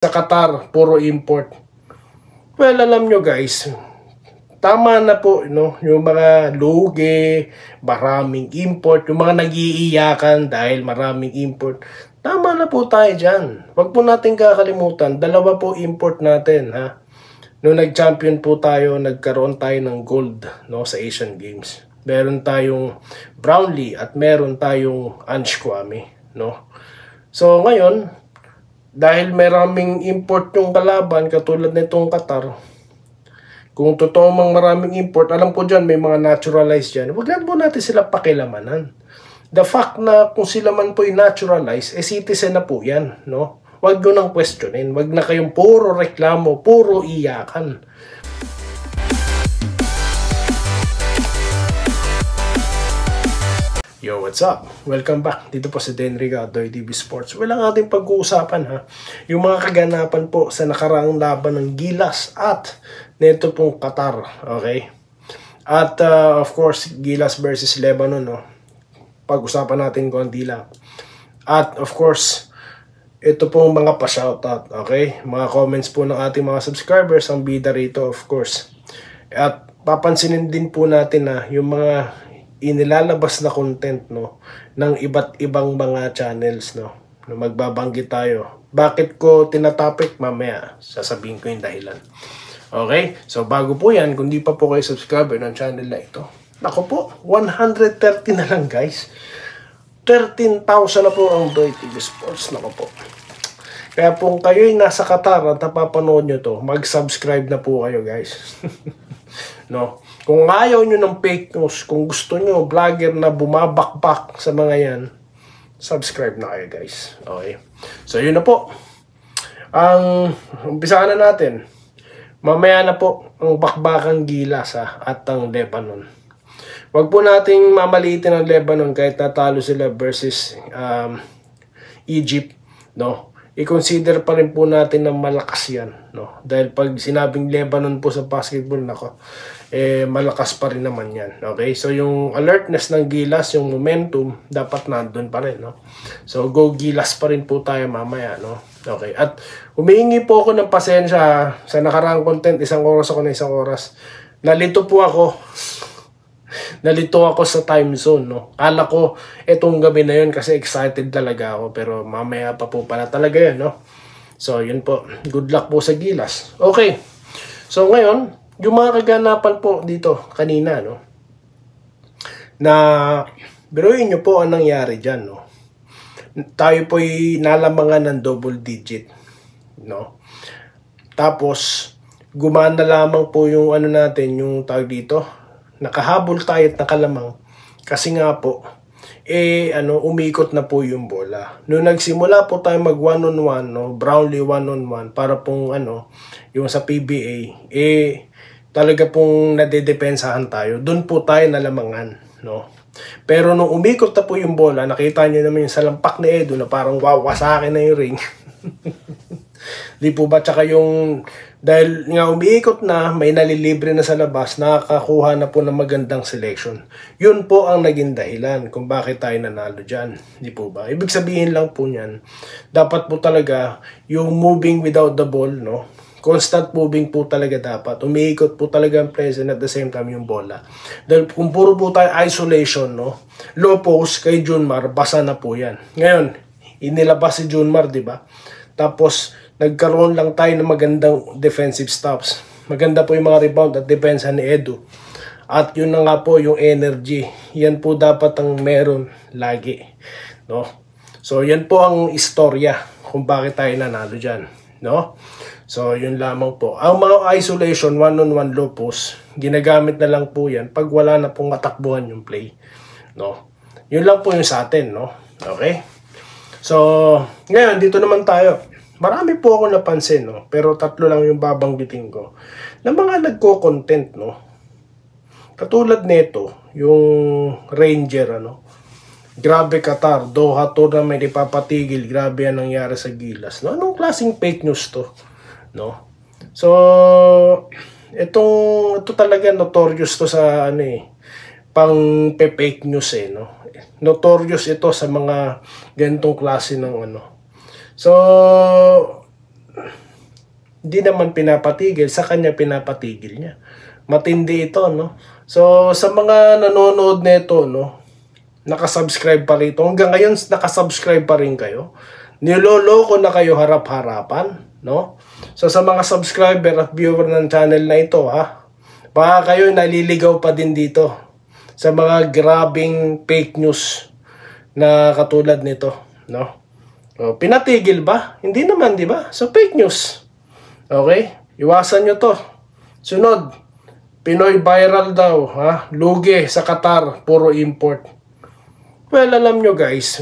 sa Qatar, puro import. Well, alam nyo guys, tama na po, no? Yung mga lugi, maraming import, yung mga nag-iiyakan dahil maraming import. Tama na po tayo dyan. Huwag po natin kakalimutan, dalawa po import natin, ha? Noong nag-champion po tayo, nagkaroon tayo ng gold, no, sa Asian Games. Meron tayong Brownlee at meron tayong Ange Kouame, no? So ngayon, dahil maraming import yung kalaban, katulad nitong Qatar, kung totoo mang maraming import, alam ko dyan, may mga naturalized dyan, huwag lang po natin sila pakilamanan. The fact na kung sila man po naturalized, citizen na po yan, no? Huwag nyo nang questionin, huwag na kayong puro reklamo, puro iyakan. Yo, what's up? Welcome back. Dito po si Denry Gadoy, TV Sports. Walang ating pag-uusapan, ha. Yung mga kaganapan po sa nakaraang laban ng Gilas at neto pong Qatar. Okay? At of course, Gilas versus Lebanon, no? Pag-usapan natin konti lang. At of course, ito pong mga pa-shoutout. Okay? Mga comments po ng ating mga subscribers, ang bida rito, of course. At papansinin din po natin na yung mga inilalabas na content, no, ng iba't ibang mga channels, no, na magbabanggit tayo. Bakit ko tinatopic? Mamaya sasabihin ko yung dahilan. Okay? So bago po yan, kung di pa po kayo subscriber ng channel na ito, nako po, 130 na lang guys. 13,000 na po ang Doy TV Sports. Nako po. Kaya kung kayo'y nasa Qatar at napapanood nyo to, mag-subscribe na po kayo guys. No? Kung ayaw nyo ng fake news, kung gusto nyo vlogger na bumabakbak sa mga yan, subscribe na kayo guys. Okay? So yun na po. Ang umpisahan na natin. Mamaya na po ang bakbakang Gilas, ha, at ang Lebanon. Wag po nating mamaliitin ang Lebanon kahit natalo sila versus Egypt, no? I-consider pa rin po natin na malakas yan, no? Dahil pag sinabing Lebanon po sa basketball, nako, malakas pa rin naman yan. Okay? So yung alertness ng Gilas, yung momentum, dapat nandun pa rin, no? So go Gilas pa rin po tayo mamaya, no? Okay? At humihingi po ako ng pasensya sa nakaraang content, isang oras. Nalito po ako. Nalito ako sa time zone, no? Kala ko etong gabi na yun kasi excited talaga ako, pero mamaya pa po pala talaga yun, no? So yun po, good luck po sa Gilas. Okay, so ngayon yung mga kaganapan po dito kanina, no, na biruin nyo po ang nangyari dyan, no? Tayo po'y nalamangan ng double digit, no? Tapos gumana lamang po yung ano natin, yung tawag dito, nakahabol tayo at nakalamang kasi nga po umikot na po yung bola. Noong nagsimula po tayo mag 1-on-1, no, Brownlee 1-on-1 para pong yung sa PBA, talaga pong nadedepensahan tayo. Doon po tayo nalamangan, no. Pero nung umikot na po yung bola, nakita niyo naman yung salampak ni Edu na parang wawasakin na yung ring. Di po ba? Tsaka yung dahil nga umiikot na, may nalilibre na sa labas, nakakakuha na po ng magandang selection. Yun po ang naging dahilan kung bakit tayo nanalo dyan. Di po ba? Ibig sabihin lang po niyan, dapat po talaga yung moving without the ball, no? Constant moving po talaga dapat. Umiikot po talaga ang present at the same time yung bola. Dahil kung puro po tayo isolation, no? Low post kay Junmar, basa na po yan. Ngayon, inilabas si Junmar, di ba? Tapos nagkaroon lang tayo ng magandang defensive stops. Maganda po yung mga rebound at depensa ni Edu. At yun na nga po yung energy. Yan po dapat ang meron lagi, no? So yan po ang istorya kung bakit tayo nanalo dyan, no? So yun lamang po. Ang mga isolation, 1-on-1 low post, ginagamit na lang po yan pag wala na pong matakbuhan yung play, no? Yun lang po yung sa atin, no? Okay? So ngayon dito naman tayo. Marami po ako napansin, no? Pero tatlo lang yung babanggitin ko na mga nagko-content, no? Katulad nito, yung Ranger, ano? Grabe Qatar, Doha tournament ipapatigil, grabe yan nangyari sa Gilas, no? Anong klaseng fake news to, no? So, ito talaga notorious to sa pang fake news, no? Notorious ito sa mga ganitong klase ng So, hindi naman pinapatigil, sa kanya pinapatigil niya. Matindi ito, no? So, sa mga nanonood nito, no, nakasubscribe pa rito. Hanggang ngayon, nakasubscribe pa rin kayo. Niloloko na kayo harap-harapan, no? So, sa mga subscriber at viewer ng channel na ito, ha, baka kayo naliligaw pa din dito sa mga grabing fake news na katulad nito, no? O, pinatigil ba? Hindi naman, di ba? So, fake news. Okay? Iwasan nyo to. Sunod, Pinoy viral daw, ha? Lugi sa Qatar, puro import. Well, alam nyo guys,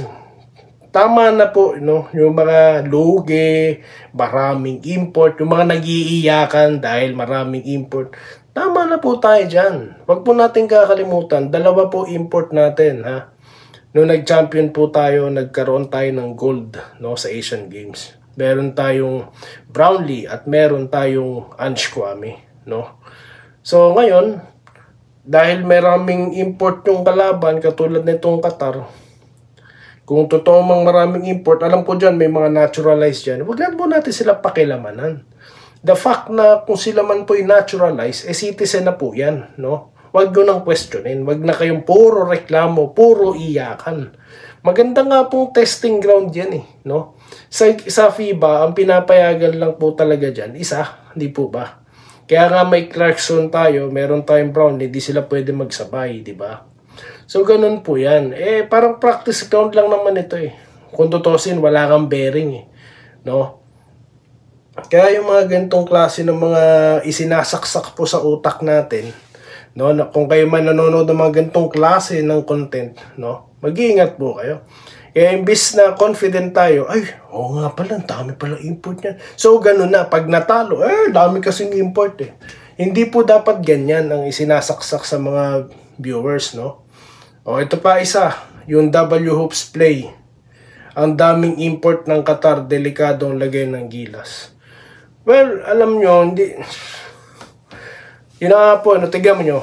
tama na po, no? Yung mga lugi, maraming import, yung mga nag-iiyakan dahil maraming import. Tama na po tayo dyan. Huwag po natin kakalimutan, dalawa po import natin, ha? Noong nag-champion po tayo, nagkaroon tayo ng gold, no, sa Asian Games. Meron tayong Brownlee at meron tayong Ange Kwame, no? So ngayon, dahil maraming import yung kalaban, katulad nitong Qatar, kung totoo mang maraming import, alam ko dyan, may mga naturalized dyan, huwag po natin sila pakilamanan. The fact na kung sila man po'y naturalized, citizen na po yan, no? Huwag nyo nang questionin. Huwag na kayong puro reklamo, puro iyakan. Maganda nga pong testing ground yan, no? Sa FIBA, ang pinapayagan lang po talaga dyan, isa, hindi po ba? Kaya nga may Clarkson tayo, meron tayong Brown, hindi sila pwede magsabay, di ba? So, ganun po yan. Parang practice ground lang naman ito, Kung tutusin, wala kang bearing, no? Kaya yung mga ganitong klase ng mga isinasaksak po sa utak natin, no, kung kayo man nanonood ng mga ganitong klase ng content, no, mag-iingat po kayo. Kaya imbis na confident tayo, ay, oo nga pala, dami pala import niyan. So, ganun na, pag natalo, dami kasing import Hindi po dapat ganyan ang isinasaksak sa mga viewers, no. O, ito pa isa, yung W Hoops Play. Ang daming import ng Qatar, delikado ang lagay ng gilas. Well, alam nyo, hindi... Yun na po, tignan mo nyo.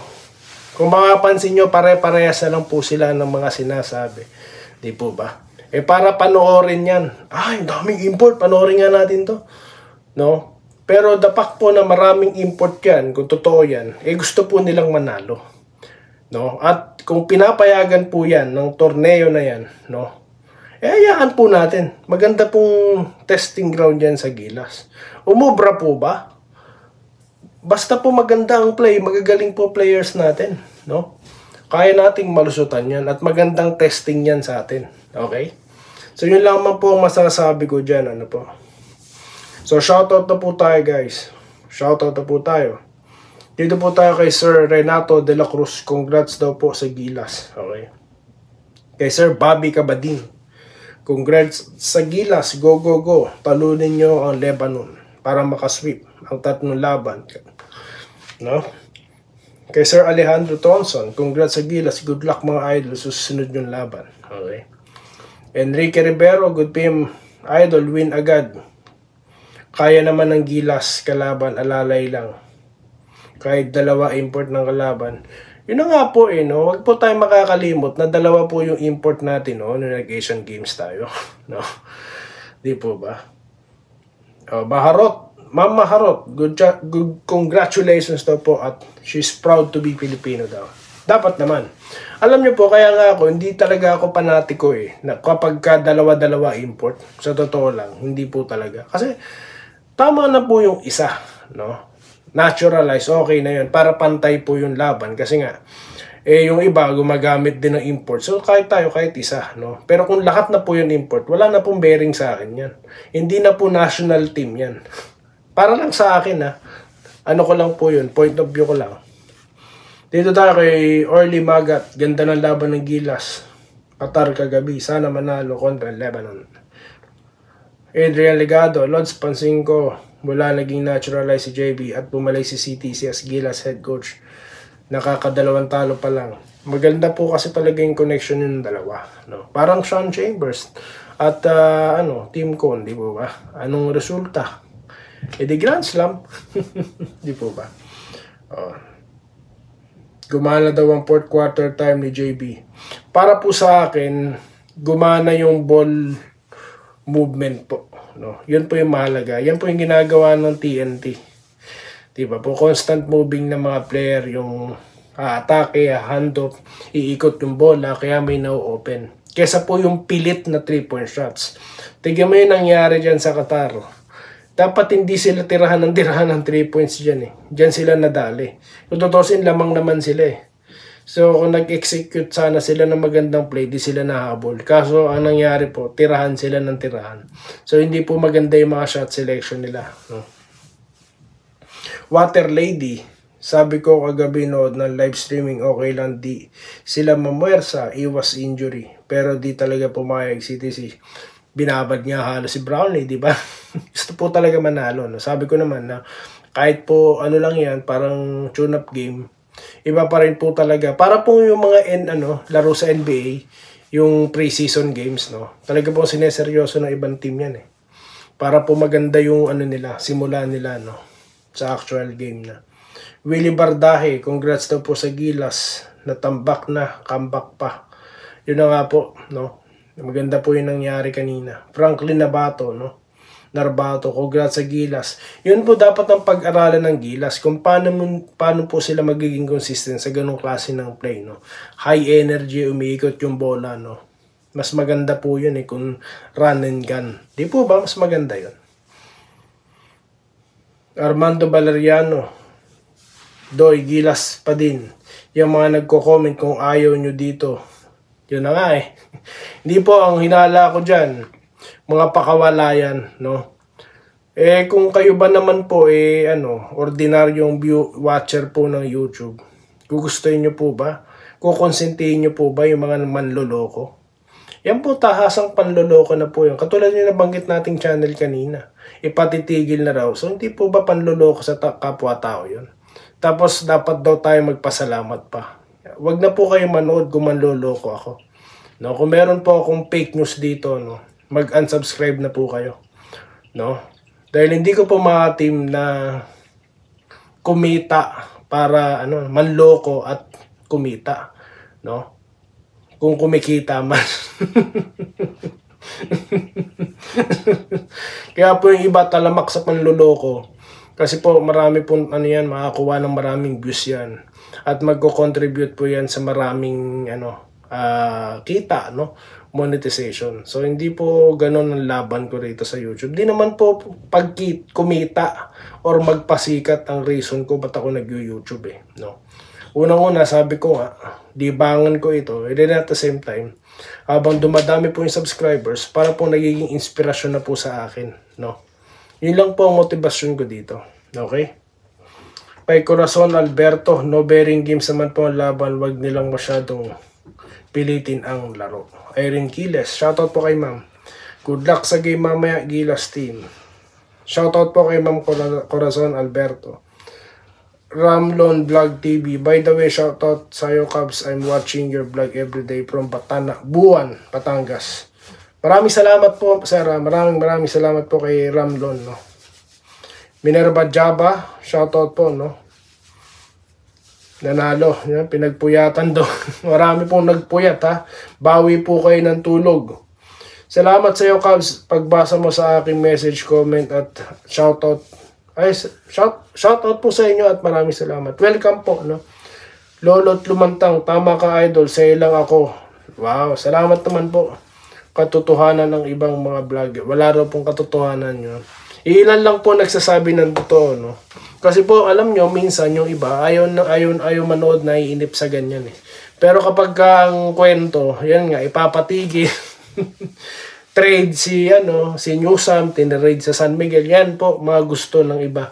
Kung makapansin nyo, pare-parehas na lang po sila ng mga sinasabi. Di po ba? Para panoorin yan. Ay, daming import, panoorin nga natin to. No? Pero the fact po na maraming import yan, kung totoo yan, gusto po nilang manalo. No? At kung pinapayagan po yan, ng torneo na yan, no? Hayaan po natin. Maganda pong testing ground yan sa Gilas. Umubra po ba? Basta po maganda ang play, magagaling po players natin, no? Kaya nating malusutan yan at magandang testing yan sa atin, okay? So yun lamang po ang masasabi ko dyan, ano po. So shoutout na po tayo guys. Shoutout na po tayo. Dito po tayo kay Sir Renato de la Cruz. Congrats daw po sa Gilas, okay? Kay Sir Bobby Cabadin. Congrats sa Gilas, go go go. Talunin nyo ang Lebanon para makasweep ang tatlong laban. No? Kay Sir Alejandro Thompson, congrats sa Gilas, good luck mga idol, susunod yung laban. Okay. Enrique Rivero, good PM idol, win agad. Kaya naman ng Gilas, kalaban, alalay lang. Kahit dalawa import ng kalaban. Yun na nga po no? Huwag po tayo makakalimot na dalawa po yung import natin, no? Nung nag-Asian Games tayo. No? Di po ba? Maharot. Ma'am Maharot, good congratulations daw po at she's proud to be Filipino daw. Dapat naman. Alam niyo po, kaya nga ako, hindi talaga ako panatiko na kapag ka dalawa-dalawa import, sa totoo lang, hindi po talaga. Kasi, tama na po yung isa, no? Naturalize, okay na yun, para pantay po yung laban. Kasi nga, yung iba gumagamit din ng import. So, kahit tayo, kahit isa, no? Pero kung lahat na po yung import, wala na pong bearing sa akin yan. Hindi na po national team yan. Para lang sa akin, ano ko lang po yun, point of view ko lang. Dito tayo kay Orly Magat, ganda ng laban ng Gilas. Qatar kagabi, sana manalo kontra Lebanon. Adrian Legado, Lods, pansin ko, mula naging naturalized si JB at bumalik si CTC as Gilas head coach. Nakakadalawang talo pa lang. Maganda po kasi talaga yung connection yung dalawa. No? Parang Sean Chambers at Team Con, di ba ba? Anong resulta? Di Grand Slam. Di po ba? Gumana daw ang fourth quarter time ni JB. Para po sa akin, gumana yung ball movement po. no? Yun po yung mahalaga. Yan po yung ginagawa ng TNT. Diba po, constant moving ng mga player, yung atake, handoff, iikot yung bola, kaya may na-open. Kesa po yung pilit na 3-point shots. Tignan mo yung nangyari dyan sa Qatar. Dapat hindi sila tirahan ng 3 points dyan eh. Dyan sila nadali. Kung tutusin, lamang naman sila eh. So, kung nag-execute sana sila ng magandang play, di sila nahabol. Kaso, ang nangyari po, tirahan sila ng tirahan. So, hindi po maganda yung mga shot selection nila. No? Water Lady, sabi ko kagabi nood ng live streaming, okay lang di sila mamuwersa, iwas injury. Pero di talaga pumayag CTC. Binabad niya halos si Brownlee, di ba? Gusto po talaga manalo. No? Sabi ko naman na kahit po ano lang yan, parang tune-up game, iba pa rin po talaga. Para po yung mga laro sa NBA, yung preseason games, no? Talaga po sineseryoso ng ibang team yan eh. Para po maganda yung nila, simula nila, no? Sa actual game na. Willie Bardahe, congrats daw po sa Gilas. Natambak na, comeback pa. Yun na nga po, no? Maganda po yung nangyari kanina. Franklin Narbato, no? Narbato, congrats sa Gilas. Yun po dapat ang pag-aralan ng Gilas kung paano po sila magiging consistent sa ganong klase ng play, no? High energy, umiikot yung bola, no? Mas maganda po yun eh kung run and gun. Di po ba? Mas maganda yun. Armando Valeriano, Doy, Gilas pa din. Yung mga nagko-comment kung ayaw nyo dito. Yun na nga eh. Hindi po, ang hinala ko dyan, mga pakawalayan, no? Eh, kung kayo ba naman po, ordinaryong watcher po ng YouTube, gugustuhin nyo po ba? Kukonsintihin nyo po ba yung mga manloloko? Yan po, tahasang panloloko na po yun. Katulad yung nabanggit nating channel kanina. Ipatitigil na raw. So, hindi po ba panloloko sa kapwa-tao yun? Tapos, dapat daw tayo magpasalamat pa. Wag na po kayo manood kung manloloko ako. No, kung meron po akong fake news dito, no, mag-unsubscribe na po kayo. No? Dahil hindi ko po mga team na kumita para manloko at kumita, no? Kung kumikita man. Kaya po yung iba talamak sa panloloko. Kasi po marami po makakuha ng maraming views yan. At magko-contribute po yan sa maraming kita, no? Monetization. So hindi po ganun ang laban ko rito sa YouTube. Di naman po kumita or magpasikat ang reason ko ba't ako nag-YouTube eh, no? Unang-una, sabi ko nga, dibangan ko ito. And then at the same time, habang dumadami po yung subscribers, para po nagiging inspirasyon na po sa akin, no? Yun lang po ang motivasyon ko dito. Okay? Kay Corazon Alberto, no bearing games naman po ang laban, wag nilang masyadong pilitin ang laro. Irene Quiles, shoutout po kay ma'am. Good luck sa game mamaya, Gilas team. Shoutout po kay ma'am Corazon Alberto. Ramlon Vlog TV, by the way, shoutout sa'yo Cubs. I'm watching your vlog everyday from Buwan, Batangas. Maraming salamat po, sir. Maraming salamat po kay Ramlon, no? Minerva Java, shoutout po, no? Nanalo, yan, pinagpuyatan do. Marami pong nagpuyat, ha? Bawi po kayo ng tulog. Salamat sa iyo, Cubs, pagbasa mo sa aking message, comment at shoutout. Ay, shoutout po sa inyo at maraming salamat. Welcome po, no? Lolo't Lumantang, tama ka idol, sa'yo lang ako. Wow, salamat naman po. Katotohanan ng ibang mga vlog. Wala raw pong katotohanan yun. Ilan lang po nagsasabi ng totoo, no? Kasi po, alam nyo, minsan yung iba, ayaw manood, naiinip sa ganyan eh. Pero kapag ang kwento, yan nga, ipapatigil. Trade si Newsam, tinrade sa San Miguel, yan po, mga gusto ng iba.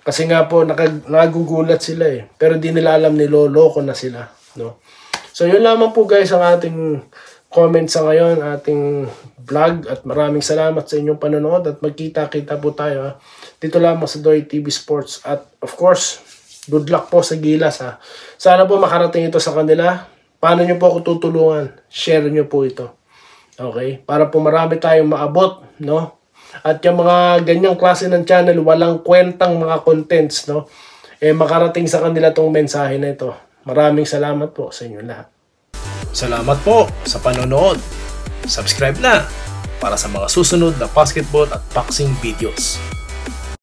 Kasi nga po, nagugulat sila eh. Pero di nila alam, niloloko na sila, no? So, yun lamang po guys ang ating comment sa ngayon, ating vlog. At maraming salamat sa inyong panonood at magkita-kita po tayo, ha? Dito lamang sa Doy TV Sports. At of course, good luck po sa Gilas, ha? Sana po makarating ito sa kanila. Paano nyo po ako tutulungan? Share nyo po ito. Okay? Para po marami tayong maabot, no? At yung mga ganyang klase ng channel, walang kwentang mga contents, no? Makarating sa kanila tong mensahe na ito. Maraming salamat po sa inyo lahat. Salamat po sa panonood. Subscribe na para sa mga susunod na basketball at boxing videos.